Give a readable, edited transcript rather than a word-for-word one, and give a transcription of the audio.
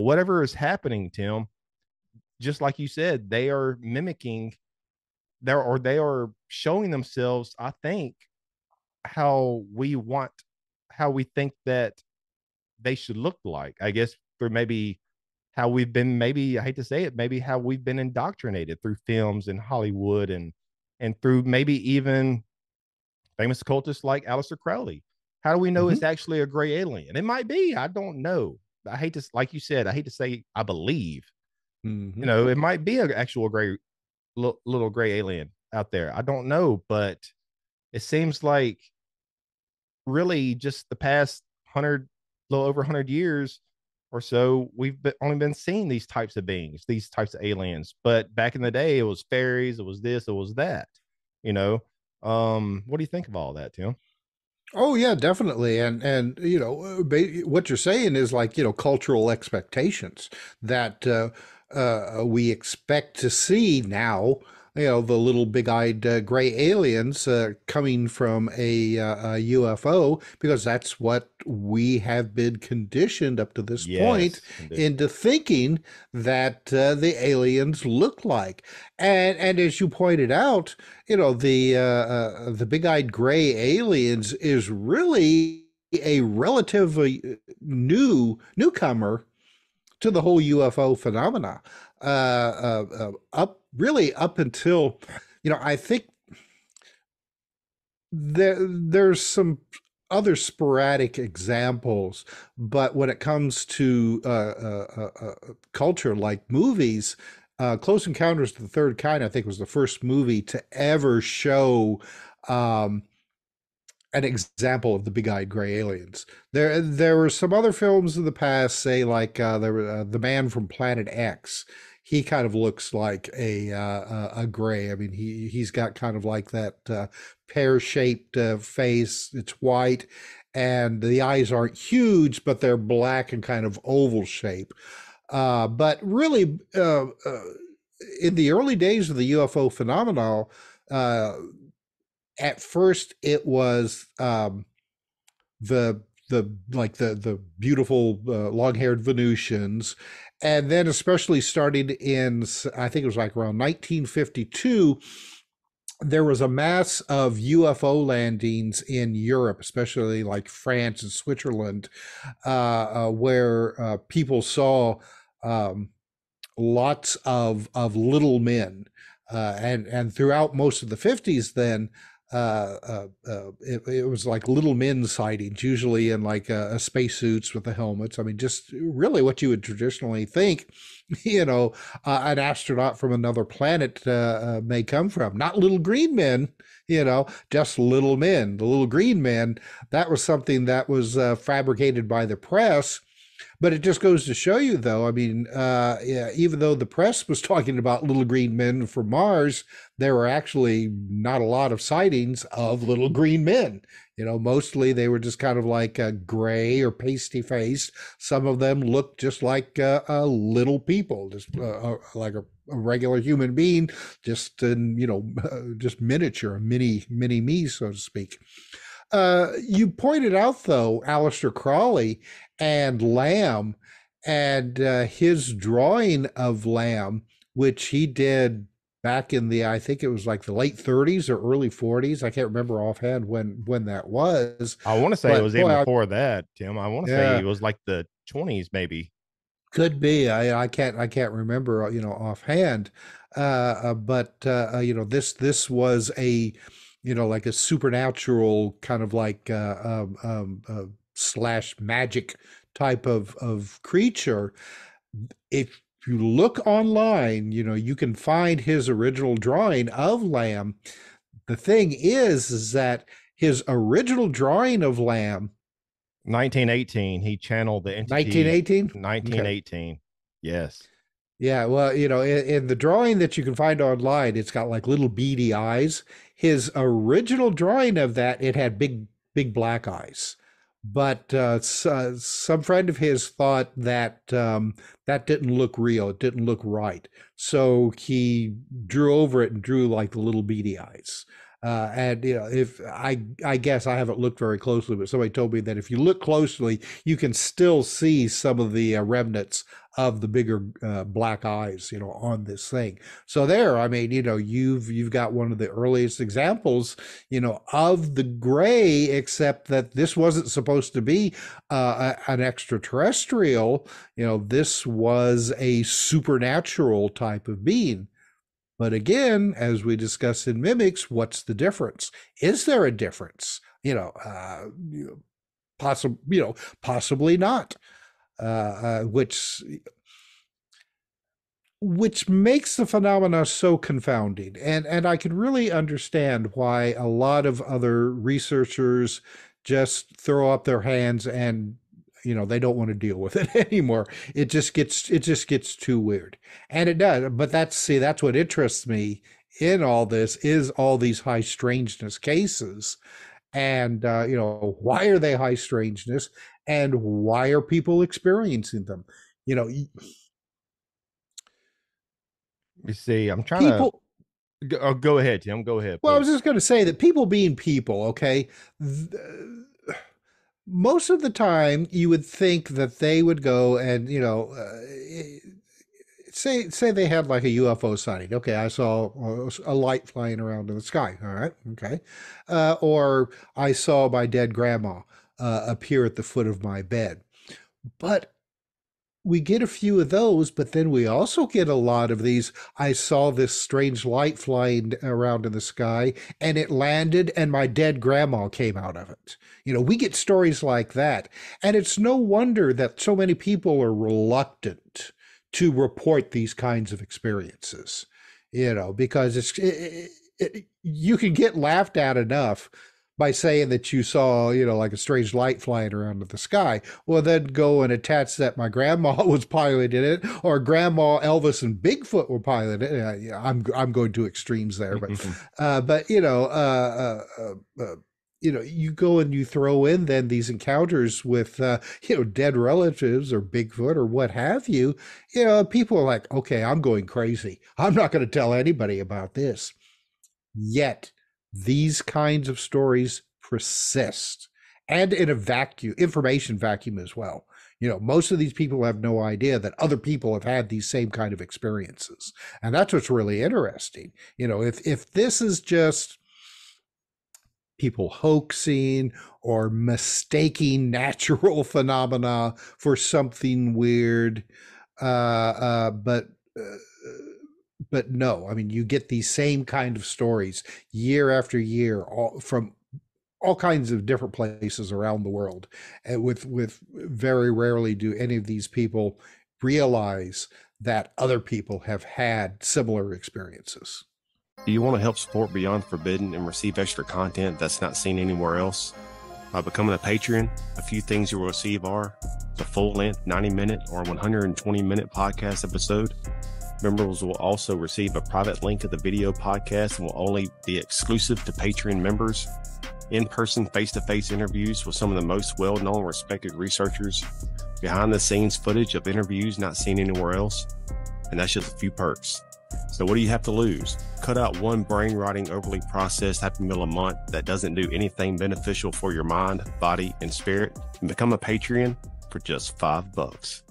whatever is happening, Tim, just like you said, they are mimicking there, or they are showing themselves, I think, how we want, how we think that they should look like. I guess through maybe how we've been, maybe I hate to say it, maybe how we've been indoctrinated through films and Hollywood, and through maybe even famous occultists like Aleister Crowley. How do we know it's Hmm. actually a gray alien? It might be. I don't know. I hate to, like you said, I hate to say I believe. Hmm. It might be an actual gray little gray alien out there. I don't know, but it seems like really just the past 100, little over 100 years or so, only been seeing these types of beings, these types of aliens. But back in the day, it was fairies, it was this, it was that. You know, what do you think of all that, Tim? Oh yeah, definitely. And what you're saying is like, cultural expectations that we expect to see now. The little big-eyed gray aliens coming from a UFO, because that's what we have been conditioned up to this point Yes, condition. into thinking that the aliens look like. And as you pointed out, the big-eyed gray aliens is really a relatively newcomer to the whole UFO phenomena. Up until, I think there's some other sporadic examples, but when it comes to culture like movies, Close Encounters of the Third Kind, I think, was the first movie to ever show um, an example of the big-eyed gray aliens. There were some other films in the past, say like the Man from Planet X. He kind of looks like a gray. I mean, he's got kind of like that pear-shaped face. It's white, and the eyes aren't huge, but they're black and kind of oval shape. But really, in the early days of the UFO phenomenon, uh, at first it was the beautiful long-haired Venusians, and then especially starting in, I think it was like around 1952, there was a mass of UFO landings in Europe, especially like France and Switzerland, where people saw um, lots of little men, and throughout most of the 50s, then it was like little men sightings, usually in like spacesuits with the helmets. I mean, just really what you would traditionally think, an astronaut from another planet may come from. Not little green men, just little men. The little green men, that was something that was fabricated by the press. But it just goes to show you, though. I mean, yeah, even though the press was talking about little green men from Mars, there were actually not a lot of sightings of little green men. Mostly they were just kind of like gray or pasty faced. Some of them looked just like little people, just like a regular human being, just in, just miniature, mini me, so to speak. You pointed out, though, Aleister Crowley and Lamb, and his drawing of Lamb, which he did back in the, I think it was like the late 30s or early 40s. I can't remember offhand when that was, I want to say it but was even boy, before that, Tim. I want to say yeah, it was like the 20s, maybe. could be. I can't remember, offhand. But this was a, like a supernatural kind of like slash magic type of creature. If you look online, you can find his original drawing of Lamb. The thing is that his original drawing of Lamb, 1918, he channeled the entity. 1918. Okay. 1918. Yes. Yeah, well, in the drawing that you can find online, it's got like little beady eyes. His original drawing of that, it had big black eyes. But some friend of his thought that that didn't look real. It didn't look right. So he drew over it and drew like the little beady eyes. And if I guess I haven't looked very closely, but somebody told me that if you look closely, you can still see some of the remnants of the bigger black eyes, on this thing. So there, I mean, you've got one of the earliest examples, of the gray, except that this wasn't supposed to be an extraterrestrial. This was a supernatural type of being. But again, as we discussed in mimics, what's the difference? Is there a difference? Possibly not. Which makes the phenomena so confounding. And I can really understand why a lot of other researchers just throw up their hands and they don't want to deal with it anymore. It just gets too weird. And it does. But that's what interests me in all this is all these high strangeness cases. And why are they high strangeness and why are people experiencing them? You see, I'm trying people to go ahead, Tim. Go ahead. Well, Please. I was just going to say that people being people, okay, most of the time you would think that they would go and say they had like a UFO sighting. Okay, I saw a light flying around in the sky. All right, okay, or I saw my dead grandma appear at the foot of my bed. But we get a few of those, but then we also get a lot of these. I saw this strange light flying around in the sky and it landed and my dead grandma came out of it. We get stories like that. And it's no wonder that so many people are reluctant to report these kinds of experiences, because you can get laughed at enough by saying that you saw, like a strange light flying around in the sky. Well, then go and attach that my grandma was piloting it, or Grandma Elvis and Bigfoot were piloting it. I'm going to extremes there, but you go and you throw in then these encounters with dead relatives or Bigfoot or what have you. People are like, okay, I'm going crazy. I'm not going to tell anybody about this. Yet these kinds of stories persist, and in a information vacuum as well. Most of these people have no idea that other people have had these same kind of experiences. And that's what's really interesting. If this is just people hoaxing or mistaking natural phenomena for something weird, but no, I mean, you get these same kind of stories year after year, from all kinds of different places around the world. And with very rarely do any of these people realize that other people have had similar experiences. Do you want to help support Beyond Forbidden and receive extra content that's not seen anywhere else? By becoming a patron, a few things you will receive are the full-length 90-minute or 120-minute podcast episode. Members will also receive a private link of the video podcast and will only be exclusive to Patreon members. In-person, face-to-face interviews with some of the most well-known, respected researchers. Behind-the-scenes footage of interviews not seen anywhere else. And that's just a few perks. So what do you have to lose? Cut out one brain-rotting, overly processed Happy Meal a month that doesn't do anything beneficial for your mind, body, and spirit, and become a Patreon for just $5.